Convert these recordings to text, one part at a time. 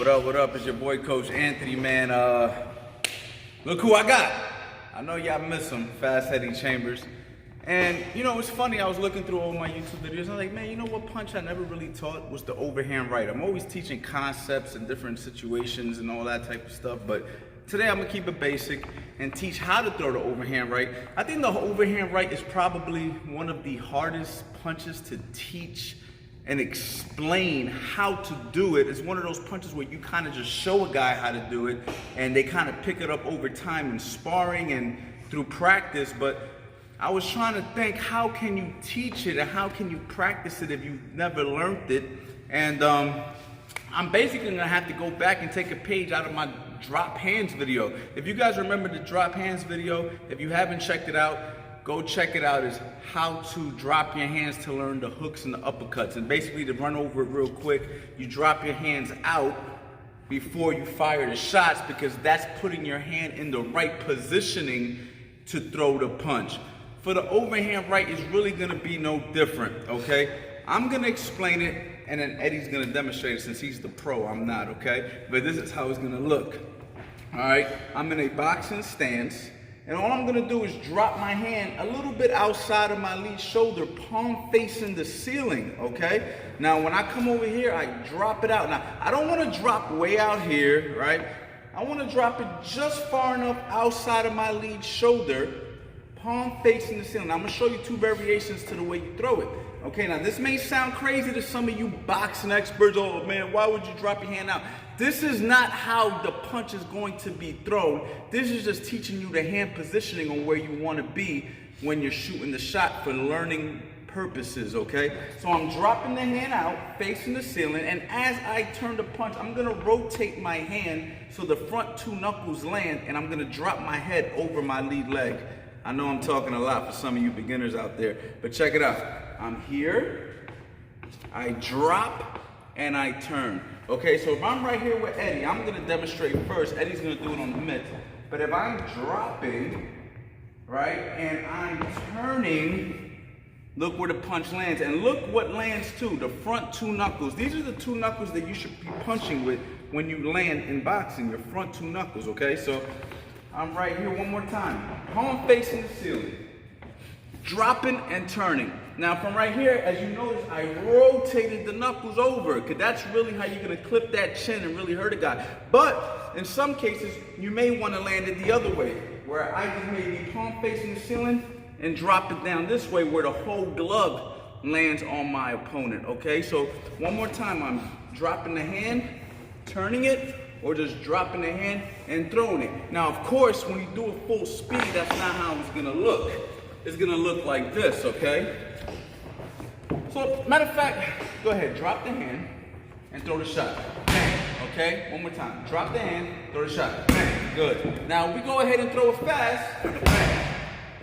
What up? It's your boy, Coach Anthony, man. Look who I got. I know y'all miss him, Fast Eddie Chambers. And, you know, it's funny, I was looking through all my YouTube videos, and I'm like, man, you know what punch I never really taught was the overhand right. I'm always teaching concepts and different situations and all that type of stuff, but today I'm gonna keep it basic and teach how to throw the overhand right. I think the overhand right is probably one of the hardest punches to teach and explain how to do it. It's one of those punches where you kind of just show a guy how to do it and they kind of pick it up over time in sparring and through practice. But I was trying to think, how can you teach it and how can you practice it if you've never learned it? And I'm basically gonna have to go back and take a page out of my drop hands video. If you guys remember the drop hands video, if you haven't checked it out, go check it out. Is how to drop your hands to learn the hooks and the uppercuts. And basically, to run over it real quick, you drop your hands out before you fire the shots, because that's putting your hand in the right positioning to throw the punch. For the overhand right, it's really gonna be no different, okay? I'm gonna explain it, and then Eddie's gonna demonstrate it since he's the pro, I'm not, okay? But this is how it's gonna look. All right, I'm in a boxing stance, and all I'm gonna do is drop my hand a little bit outside of my lead shoulder, palm facing the ceiling, okay? Now, when I come over here, I drop it out. Now, I don't wanna drop way out here, right? I wanna drop it just far enough outside of my lead shoulder, palm facing the ceiling. Now, I'm gonna show you two variations to the way you throw it. Okay, now this may sound crazy to some of you boxing experts. Oh man, why would you drop your hand out? This is not how the punch is going to be thrown. This is just teaching you the hand positioning on where you want to be when you're shooting the shot for learning purposes, okay? So I'm dropping the hand out, facing the ceiling, and as I turn the punch, I'm gonna rotate my hand so the front two knuckles land, and I'm gonna drop my head over my lead leg. I know I'm talking a lot for some of you beginners out there, but check it out. I'm here, I drop, and I turn. Okay, so if I'm right here with Eddie, I'm gonna demonstrate first. Eddie's gonna do it on the mitts. But if I'm dropping, right, and I'm turning, look where the punch lands. And look what lands too, the front two knuckles. These are the two knuckles that you should be punching with when you land in boxing, your front two knuckles, okay? So I'm right here one more time. Palm facing the ceiling. Dropping and turning. Now from right here, as you notice, I rotated the knuckles over, because that's really how you're gonna clip that chin and really hurt a guy. But in some cases, you may wanna land it the other way, where I just maybe palm facing the ceiling and drop it down this way where the whole glove lands on my opponent, okay? So one more time, I'm dropping the hand, turning it, or just dropping the hand and throwing it. Now, of course, when you do it full speed, that's not how it's gonna look. It's gonna look like this, okay? So, matter of fact, go ahead, drop the hand and throw the shot. Bang, okay? One more time. Drop the hand, throw the shot. Bang, good. Now, we go ahead and throw it fast. Bang.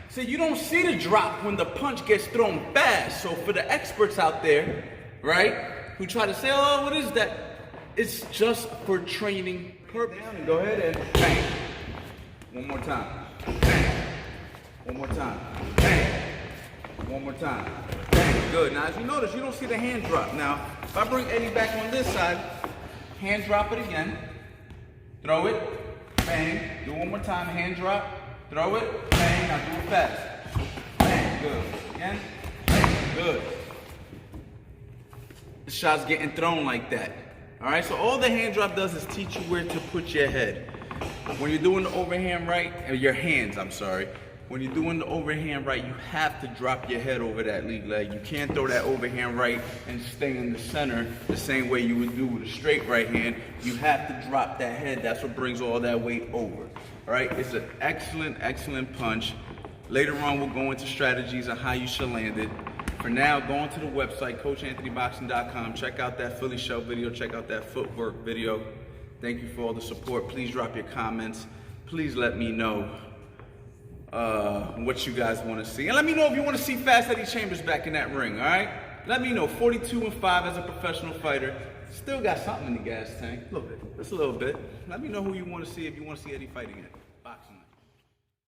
See, you don't see the drop when the punch gets thrown fast. So for the experts out there, right, who try to say, oh, what is that? It's just for training purpose. Go ahead and bang. One more time. Bang. One more time. Bang. One more time. Bang. Good. Now, as you notice, you don't see the hand drop. Now, if I bring Eddie back on this side, hand drop it again. Throw it. Bang. Do it one more time. Hand drop. Throw it. Bang. Now do it fast. Bang. Good. Again. Bang. Good. The shot's getting thrown like that. All right? So all the hand drop does is teach you where to put your head. When you're doing the overhand right, or your hands, I'm sorry. When you're doing the overhand right, you have to drop your head over that lead leg. You can't throw that overhand right and stay in the center the same way you would do with a straight right hand. You have to drop that head. That's what brings all that weight over. All right, it's an excellent, excellent punch. Later on, we'll go into strategies on how you should land it. For now, go onto the website, coachanthonyboxing.com. Check out that Philly shell video. Check out that footwork video. Thank you for all the support. Please drop your comments. Please let me know what you guys want to see, and let me know if you want to see Fast Eddie Chambers back in that ring. All right, let me know. 42-5 as a professional fighter, still got something in the gas tank, a little bit, just a little bit. Let me know who you want to see if you want to see Eddie fight again.